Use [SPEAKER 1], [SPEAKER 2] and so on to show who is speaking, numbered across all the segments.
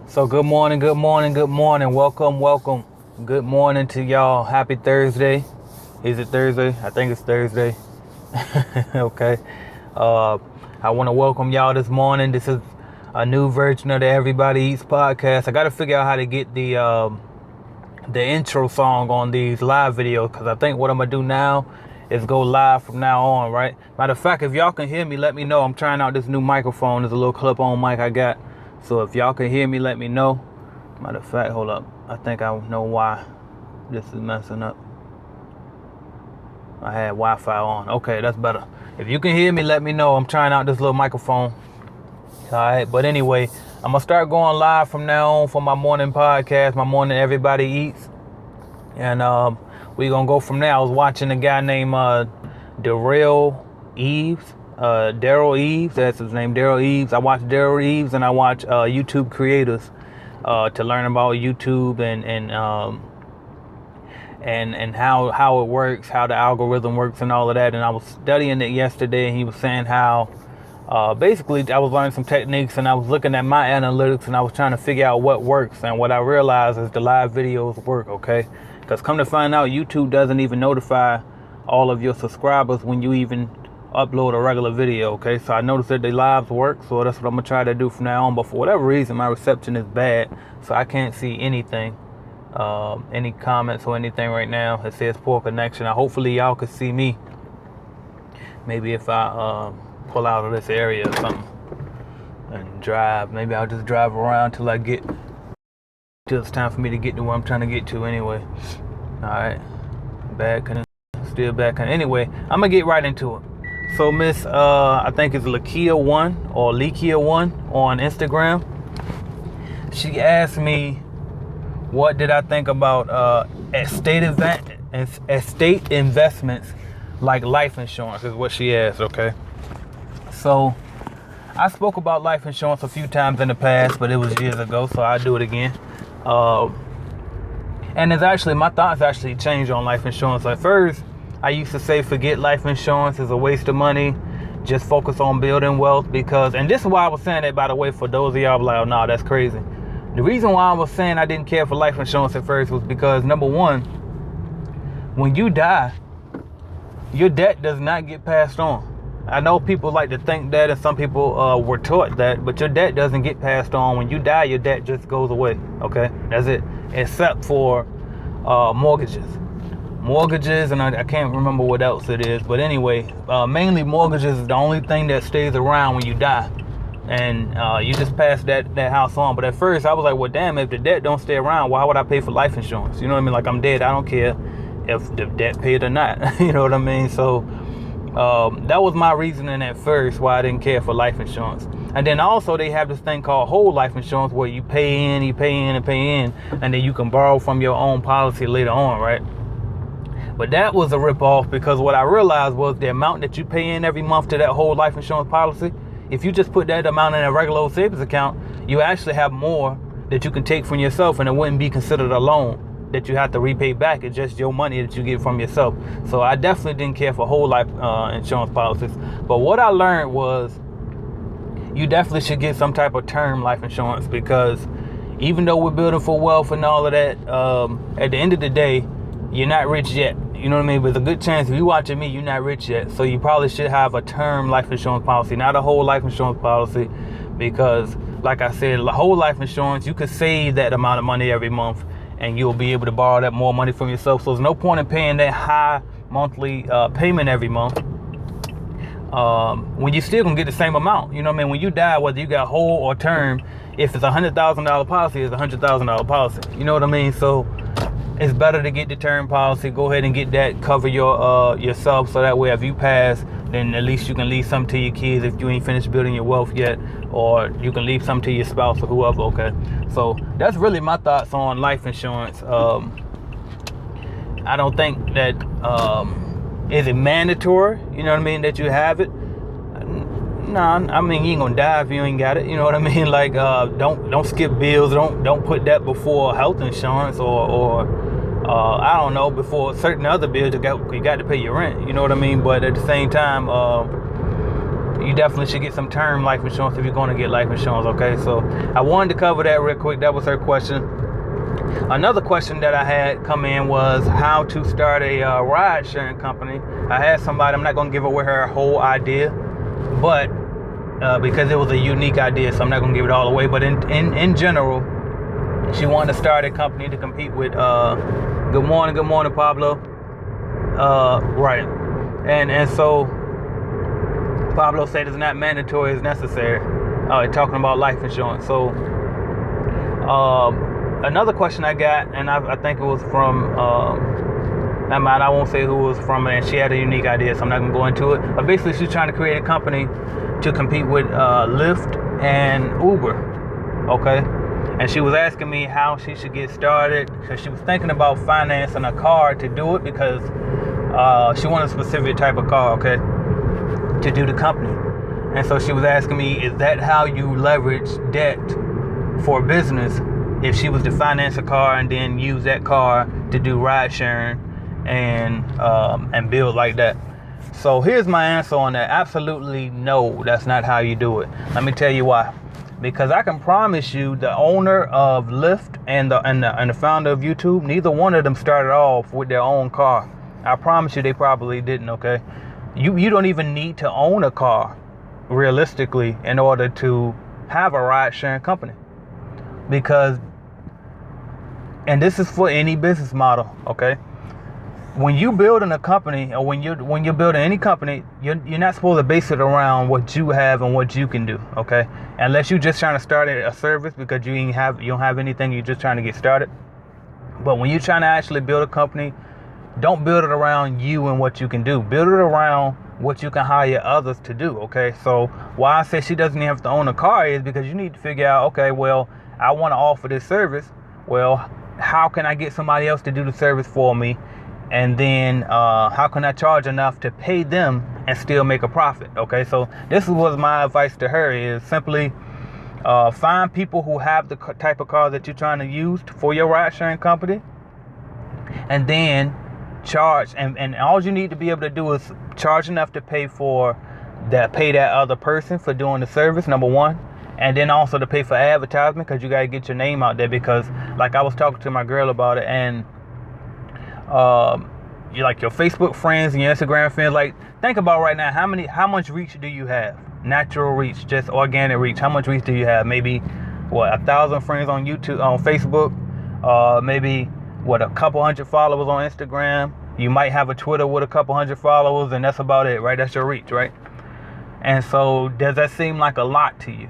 [SPEAKER 1] So good morning, good morning, good morning. Welcome. Good morning to y'all. Happy Thursday. Is it Thursday? I think it's Thursday. Okay. I want to welcome y'all this morning. This is a new version of the Everybody Eats podcast. I got to figure out how to get the intro song on these live videos, because I think what I'm gonna do now is go live from now on, right? Matter of fact, if y'all can hear me, let me know. I'm trying out this new microphone. There's a little clip-on mic I got. So if y'all can hear me, let me know. Matter of fact, hold up. I think I know why this is messing up. I had Wi-Fi on. Okay, that's better. If you can hear me, let me know. I'm trying out this little microphone. All right, but anyway, I'm going to start going live from now on for my morning podcast, my morning Everybody Eats. And we're going to go from there. I was watching a guy named Daryl Eves. Daryl Eves, that's his name, Daryl Eves. I watch Daryl Eves and I watch YouTube creators to learn about YouTube and how it works, how the algorithm works and all of that. And I was studying it yesterday, and he was saying how basically I was learning some techniques, and I was looking at my analytics, and I was trying to figure out what works. And what I realized is the live videos work, okay? Because come to find out, YouTube doesn't even notify all of your subscribers when you even upload a regular video, okay? So I noticed that the lives work, so that's what I'm gonna try to do from now on. But for whatever reason, my reception is bad, so I can't see anything, any comments or anything right now. It says poor connection. Hopefully y'all can see me. Maybe if I pull out of this area or something and drive, maybe I'll just drive around till it's time for me to get to where I'm trying to get to anyway. All right, still bad. Anyway, I'm gonna get right into it. So Miss, I think it's Lakia1 or Lekia1 on Instagram. She asked me, what did I think about estate investments like life insurance, is what she asked, okay? So I spoke about life insurance a few times in the past, but it was years ago, so I'll do it again. And my thoughts actually changed on life insurance. At first, I used to say forget life insurance, is a waste of money, just focus on building wealth. And this is why I was saying that, by the way, for those of y'all like, oh, nah, that's crazy. The reason why I was saying I didn't care for life insurance at first was because, number one, when you die, your debt does not get passed on. I know people like to think that, and some people were taught that, but your debt doesn't get passed on. When you die, your debt just goes away, okay? That's it, except for mortgages, and I can't remember what else it is, but anyway, mainly mortgages is the only thing that stays around when you die, and you just pass that house on. But at first I was like, well, damn, if the debt don't stay around, why would I pay for life insurance? You know what I mean? Like, I'm dead, I don't care if the debt paid or not. You know what I mean? So that was my reasoning at first why I didn't care for life insurance. And then also they have this thing called whole life insurance, where you pay in, and then you can borrow from your own policy later on, right? But that was a ripoff, because what I realized was the amount that you pay in every month to that whole life insurance policy, if you just put that amount in a regular old savings account, you actually have more that you can take from yourself, and it wouldn't be considered a loan that you have to repay back. It's just your money that you get from yourself. So I definitely didn't care for whole life insurance policies. But what I learned was you definitely should get some type of term life insurance, because even though we're building for wealth and all of that, at the end of the day, you're not rich yet. You know what I mean? But there's a good chance, if you're watching me, you're not rich yet. So you probably should have a term life insurance policy, not a whole life insurance policy, because like I said, the whole life insurance, you could save that amount of money every month, and you'll be able to borrow that more money from yourself. So there's no point in paying that high monthly payment every month when you still gonna get the same amount. You know what I mean? When you die, whether you got whole or term, if it's $100,000 policy, it's $100,000 policy. You know what I mean? So it's better to get the term policy. Go ahead and get that, cover your yourself, so that way if you pass, then at least you can leave something to your kids if you ain't finished building your wealth yet, or you can leave something to your spouse or whoever, okay? So that's really my thoughts on life insurance. I don't think that is it mandatory, you know what I mean, that you have it. Nah, I mean, you ain't gonna die if you ain't got it. You know what I mean? Like, don't skip bills. Don't put that before health insurance or I don't know, before certain other bills. You got to pay your rent. You know what I mean? But at the same time, you definitely should get some term life insurance if you're going to get life insurance, okay? So I wanted to cover that real quick. That was her question. Another question that I had come in was how to start a ride sharing company. I had somebody, I'm not going to give away her whole idea, but because it was a unique idea, so I'm not going to give it all away. But in general, she wanted to start a company to compete with, good morning, Pablo. Right. And so Pablo said it's not mandatory, it's necessary. Talking about life insurance. So another question I got, and I think it was from, I won't say who it was from, and she had a unique idea, so I'm not going to go into it. But basically, she's trying to create a company to compete with Lyft and Uber, okay? And she was asking me how she should get started, because she was thinking about financing a car to do it, because she wanted a specific type of car, okay, to do the company. And so she was asking me, is that how you leverage debt for business? If she was to finance a car and then use that car to do ride sharing and build like that. So here's my answer on that. Absolutely no, that's not how you do it. Let me tell you why. Because I can promise you, the owner of Lyft and the founder of YouTube, neither one of them started off with their own car. I promise you, they probably didn't. Okay, you don't even need to own a car, realistically, in order to have a ride sharing company. Because, and this is for any business model, okay? When you building a company, or when you're building any company, you're not supposed to base it around what you have and what you can do, okay? Unless you're just trying to start a service because you don't have anything, you're just trying to get started. But when you're trying to actually build a company, don't build it around you and what you can do. Build it around what you can hire others to do, okay? So why I say she doesn't even have to own a car is because you need to figure out, okay, well, I want to offer this service. Well, how can I get somebody else to do the service for me? And then how can I charge enough to pay them and still make a profit? Okay, so this was my advice to her, is simply find people who have the type of car that you're trying to use for your ride sharing company, and then charge, and all you need to be able to do is charge enough to pay that other person for doing the service, number one. And then also to pay for advertisement, because you got to get your name out there. Because like I was talking to my girl about it, and you like your Facebook friends and your Instagram friends, like think about right now, how much reach do you have? Natural reach, just organic reach. How much reach do you have? Maybe 1,000 friends on YouTube, on Facebook, maybe a couple hundred followers on Instagram. You might have a Twitter with a couple hundred followers, and that's about it, right? That's your reach, right? And so does that seem like a lot to you?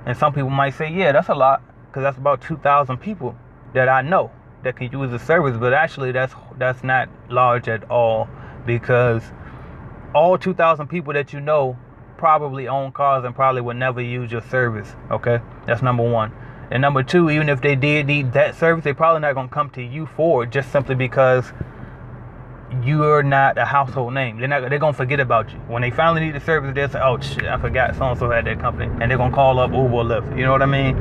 [SPEAKER 1] And some people might say, yeah, that's a lot, because that's about 2,000 people that I know that can use the service. But actually, that's not large at all, because all 2,000 people that you know probably own cars and probably would never use your service, okay? That's number one. And number two, even if they did need that service, they probably not going to come to you for it, just simply because you're not a household name. They're going to forget about you. When they finally need the service, they'll say, oh shit, I forgot so-and-so had that company. And they're going to call up Uber or Lyft. You know what I mean?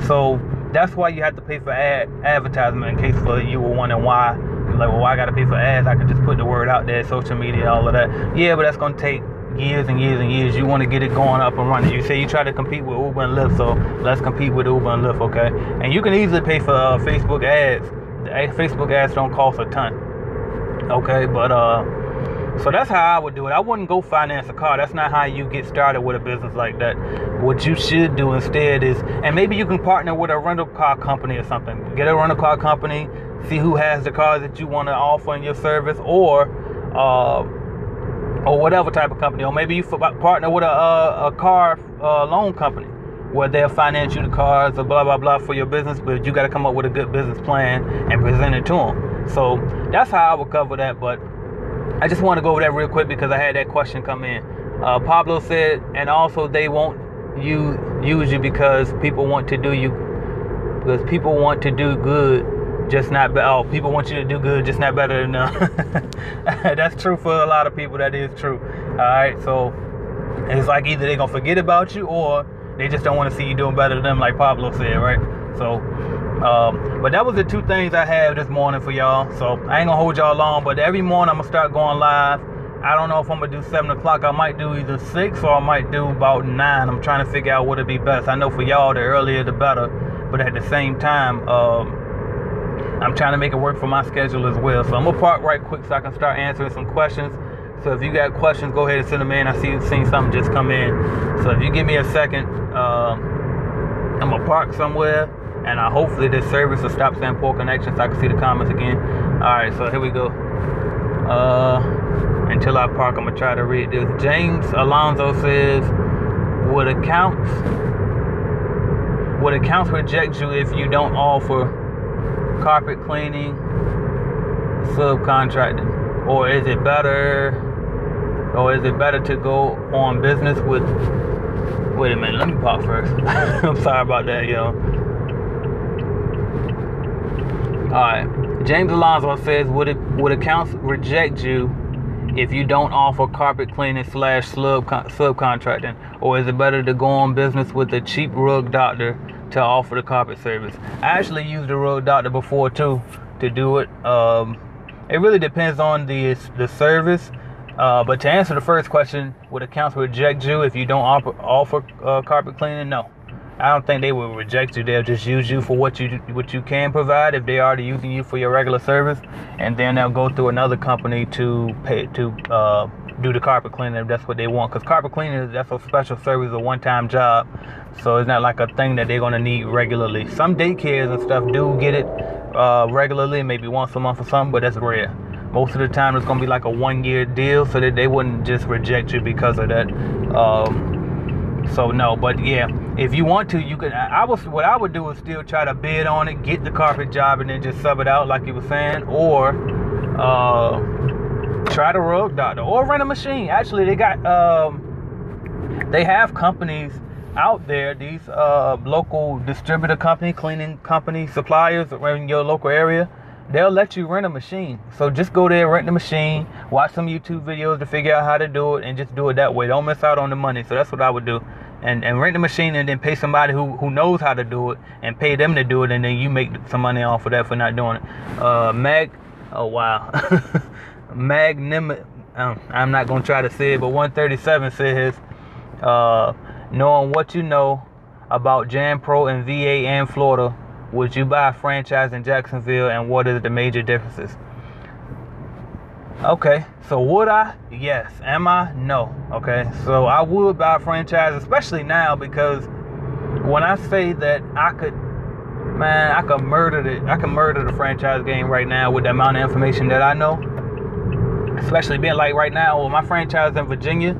[SPEAKER 1] So that's why you have to pay for advertisement, in case for you were wondering why. You're like, well, why I got to pay for ads? I could just put the word out there, social media, all of that. Yeah, but that's going to take years and years and years. You want to get it going up and running. You say you try to compete with Uber and Lyft, so let's compete with Uber and Lyft, okay? And you can easily pay for Facebook ads. The Facebook ads don't cost a ton. Okay, but so that's how I would do it. I wouldn't go finance a car. That's not how you get started with a business like that. What you should do instead is, and maybe you can partner with a rental car company or something. Get a rental car company, see who has the cars that you want to offer in your service, or whatever type of company. Or maybe you partner with a car loan company, where they'll finance you the cars or blah, blah, blah for your business, but you got to come up with a good business plan and present it to them. So that's how I would cover that, but I just want to go over that real quick because I had that question come in. Pablo said, and also they won't use you because people want to do good, just not better. Oh, people want you to do good, just not better than them. That's true for a lot of people. That is true. All right, so it's like either they're gonna forget about you or they just don't want to see you doing better than them, like Pablo said, right? So, but that was the two things I had this morning for y'all. So I ain't gonna hold y'all long, but every morning I'm gonna start going live. I don't know if I'm gonna do 7 o'clock. I might do either 6 or I might do about 9. I'm trying to figure out what would be best. I know for y'all, the earlier the better, but at the same time, I'm trying to make it work for my schedule as well. So I'm gonna park right quick so I can start answering some questions. So if you got questions, go ahead and send them in. I seen something just come in. So if you give me a second, I'm gonna park somewhere, and hopefully this service will stop saying poor connection so I can see the comments again. All right, so here we go. Until I park, I'm gonna try to read this. James Alonzo says, would accounts reject you if you don't offer carpet cleaning, subcontracting, or is it better to go on business with? Wait a minute, let me pause first. I'm sorry about that, yo. Alright. James Alonzo says, would accounts reject you if you don't offer carpet cleaning / subcontracting, or is it better to go on business with a cheap rug doctor to offer the carpet service? I actually used a rug doctor before too to do it. It really depends on the service. But to answer the first question, would accounts reject you if you don't offer carpet cleaning? No, I don't think they will reject you. They'll just use you for what you can provide if they're already using you for your regular service, and then they'll go through another company to pay to do the carpet cleaning if that's what they want. Because carpet cleaning, that's a special service, a one-time job, so it's not like a thing that they're gonna need regularly. Some daycares and stuff do get it regularly, maybe once a month or something, but that's rare. Most of the time it's gonna be like a 1-year deal, so that they wouldn't just reject you because of that. So no, but yeah, if you want to, you could. What I would do is still try to bid on it, get the carpet job, and then just sub it out like you were saying, or try the rug doctor, or rent a machine. Actually, they have companies out there, these local distributor company, cleaning company, suppliers in your local area. They'll let you rent a machine. So just go there, rent the machine, watch some YouTube videos to figure out how to do it, and just do it that way. Don't miss out on the money. So that's what I would do. And rent the machine, and then pay somebody who knows how to do it, and pay them to do it, and then you make some money off of that for not doing it. Oh wow. I'm not going to try to say it, but 137 says, knowing what you know about Jan Pro and VA and Florida, would you buy a franchise in Jacksonville, and what is the major differences? Okay, so would I? Yes. Am I? No. Okay, so I would buy a franchise, especially now, because when I say that I could murder the franchise game right now with the amount of information that I know. Especially being like right now, well, my franchise in Virginia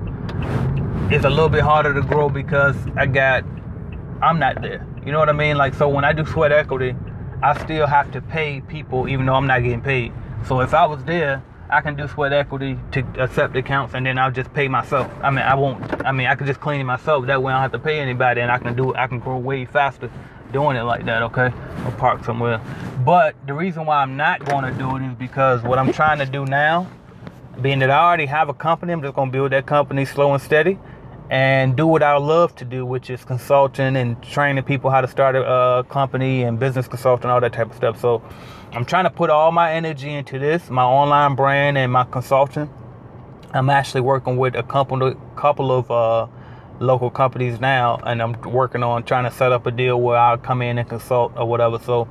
[SPEAKER 1] is a little bit harder to grow because I'm not there. You know what I mean? Like, so when I do sweat equity, I still have to pay people even though I'm not getting paid. So if I was there, I can do sweat equity to accept accounts, and then I'll just pay myself. I could just clean it myself. That way I don't have to pay anybody, and I can grow way faster doing it like that, okay? I'll park somewhere. But the reason why I'm not going to do it is because what I'm trying to do now, being that I already have a company, I'm just going to build that company slow and steady and do what I love to do, which is consulting and training people how to start a company and business consulting, all that type of stuff. So I'm trying to put all my energy into this, my online brand and my consulting. I'm actually working with a couple of local companies now, and I'm working on trying to set up a deal where I'll come in and consult or whatever. So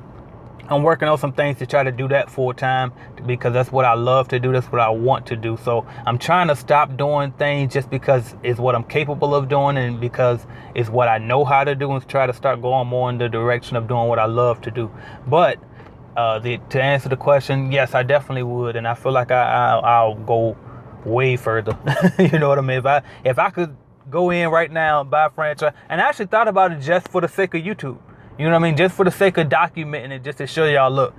[SPEAKER 1] I'm working on some things to try to do that full time, because that's what I love to do. That's what I want to do. So I'm trying to stop doing things just because it's what I'm capable of doing and because it's what I know how to do, and try to start going more in the direction of doing what I love to do. But to answer the question, yes, I definitely would, and I feel like I'll go way further. You know what I mean? If I could go in right now and buy a franchise, and I actually thought about it just for the sake of YouTube. You know what I mean? Just for the sake of documenting it, just to show y'all, look,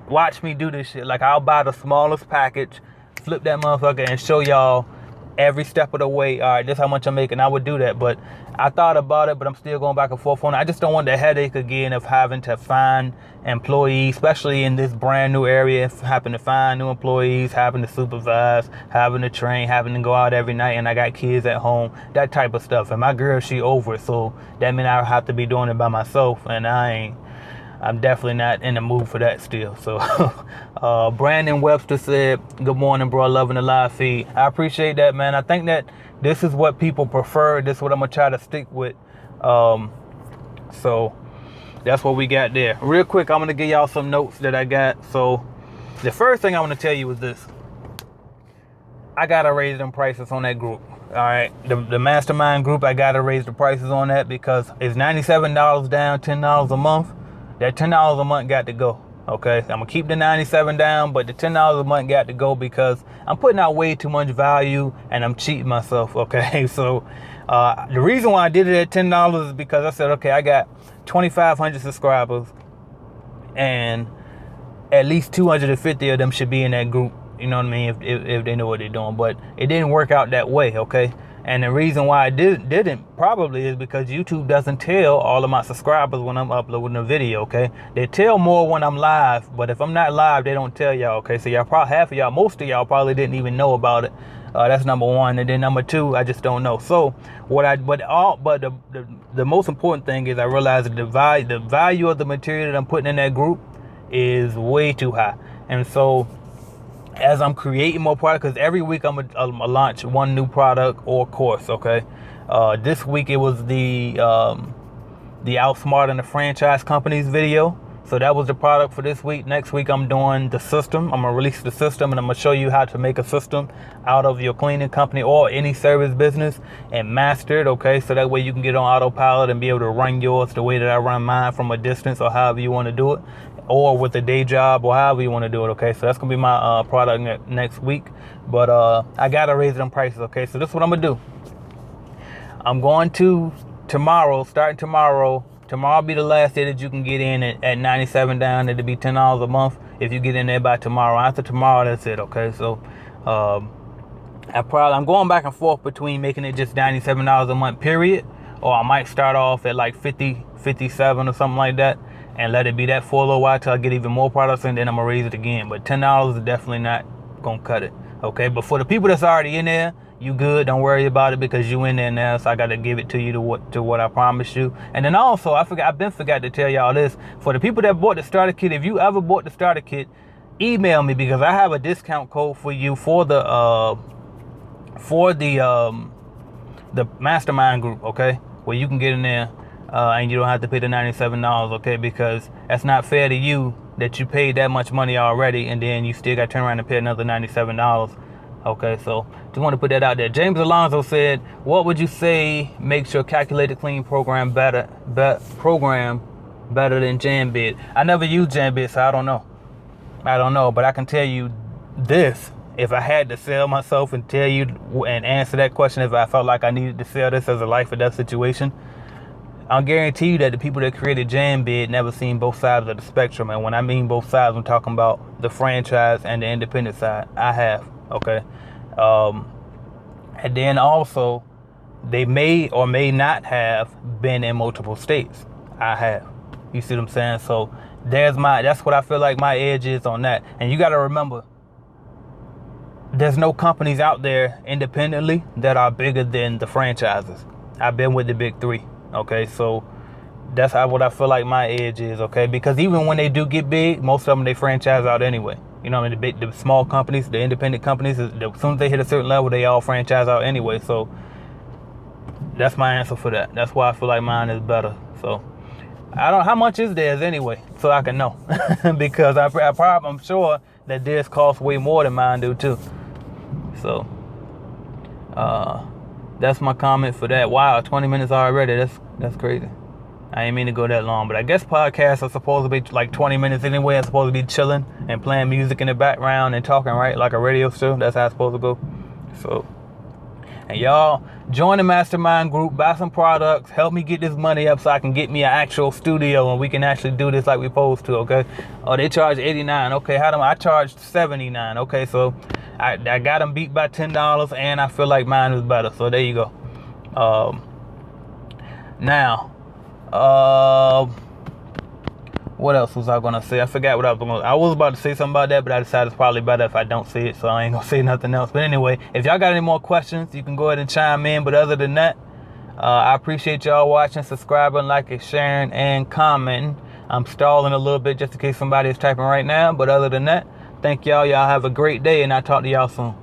[SPEAKER 1] watch me do this shit. Like, I'll buy the smallest package, flip that motherfucker, and show y'all every step of the way. All right, this is how much I'm making. I would do that, but I thought about it, but I'm still going back and forth on it. I just don't want the headache again of having to find employees, especially in this brand new area, having to find new employees, having to supervise, having to train, having to go out every night, and I got kids at home, that type of stuff. And my girl, she over it, so that means I have to be doing it by myself, and I I'm definitely not in the mood for that still. So Brandon Webster said, good morning, bro, loving the live feed. I appreciate that, man. I think that this is what people prefer. This is what I'm gonna try to stick with. So that's what we got there. Real quick, I'm gonna give y'all some notes that I got. So the first thing I want to tell you is this: I gotta raise them prices on that group. All right, the mastermind group, I gotta raise the prices on that because it's $97 down, $10 a month. That $10 a month got to go. Okay, I'm gonna keep the $97 down, but the $10 a month got to go because I'm putting out way too much value and I'm cheating myself. Okay, so the reason why I did it at $10 is because I said, okay, I got 2,500 subscribers and at least 250 of them should be in that group. You know what I mean? If they know what they're doing. But it didn't work out that way, okay? And the reason why I didn't probably is because YouTube doesn't tell all of my subscribers when I'm uploading a video, okay? They tell more when I'm live, but if I'm not live, they don't tell y'all, okay? So y'all probably, most of y'all probably didn't even know about it. That's number one. And then number two, I just don't know. So the most important thing is I realized that the value of the material that I'm putting in that group is way too high. And so as I'm creating more product, because every week I'm gonna launch one new product or course, okay? This week it was the outsmarting the franchise companies video. So that was the product for this week. Next week I'm doing the system. I'm gonna release the system and I'm gonna show you how to make a system out of your cleaning company or any service business and master it, okay? So that way you can get on autopilot and be able to run yours the way that I run mine from a distance or however you want to do it, or with a day job or however you want to do it, okay? So that's gonna be my product next week. But I gotta raise them prices, okay? So this is what I'm gonna do. I'm going to starting tomorrow will be the last day that you can get in at 97 down. It'll be $10 a month if you get in there by tomorrow. After tomorrow, that's it, okay? So I'm going back and forth between making it just $97 a month period, or I might start off at like 50, 57 or something like that and let it be that for a little while till I get even more products, and then I'm gonna raise it again. But $10 is definitely not gonna cut it, okay? But for the people that's already in there, you good, don't worry about it because you in there now, so I gotta give it to you to what I promised you. And then also, I've forgot to tell y'all this. For the people that bought the starter kit, if you ever bought the starter kit, email me because I have a discount code for you for the mastermind group, okay? Where you can get in there and you don't have to pay the $97, okay? Because that's not fair to you that you paid that much money already and then you still got to turn around and pay another $97. Okay, so just want to put that out there. James Alonso said, what would you say makes your calculated clean program better than Jambid? I never used Jambid, so I don't know, but I can tell you this. If I had to sell myself and tell you and answer that question, if I felt like I needed to sell this as a life or death situation, I'll guarantee you that the people that created Jambid never seen both sides of the spectrum. And when I mean both sides, I'm talking about the franchise and the independent side. I have. Okay, and then also they may or may not have been in multiple states. I have. You see what I'm saying? So that's what I feel like my edge is on that. And you got to remember, there's no companies out there independently that are bigger than the franchises. I've been with the big three. Okay, so that's what I feel like my edge is. Okay, because even when they do get big, most of them they franchise out anyway. You know what I mean? The small companies, the independent companies, as soon as they hit a certain level, they all franchise out anyway. So that's my answer for that. That's why I feel like mine is better. So how much is theirs anyway? So I can know. Because I'm sure that theirs costs way more than mine do too. So that's my comment for that. Wow, 20 minutes already. That's crazy. I ain't mean to go that long, but I guess podcasts are supposed to be like 20 minutes anyway. I'm supposed to be chilling and playing music in the background and talking, right? Like a radio show. That's how it's supposed to go. So, and y'all, join the mastermind group, buy some products, help me get this money up so I can get me an actual studio and we can actually do this like we're supposed to, okay? Oh, they charge $89. Okay, I charged $79. Okay, so I got them beat by $10 and I feel like mine is better. So there you go. Now, what else was I gonna say? I forgot what I was about to say something about that, but I decided it's probably better if I don't say it, so I ain't gonna say nothing else. But anyway, if y'all got any more questions, you can go ahead and chime in. But other than that, I appreciate y'all watching, subscribing, liking, sharing, and commenting. I'm stalling a little bit just in case somebody is typing right now. But other than that, thank y'all. Y'all have a great day, and I'll talk to y'all soon.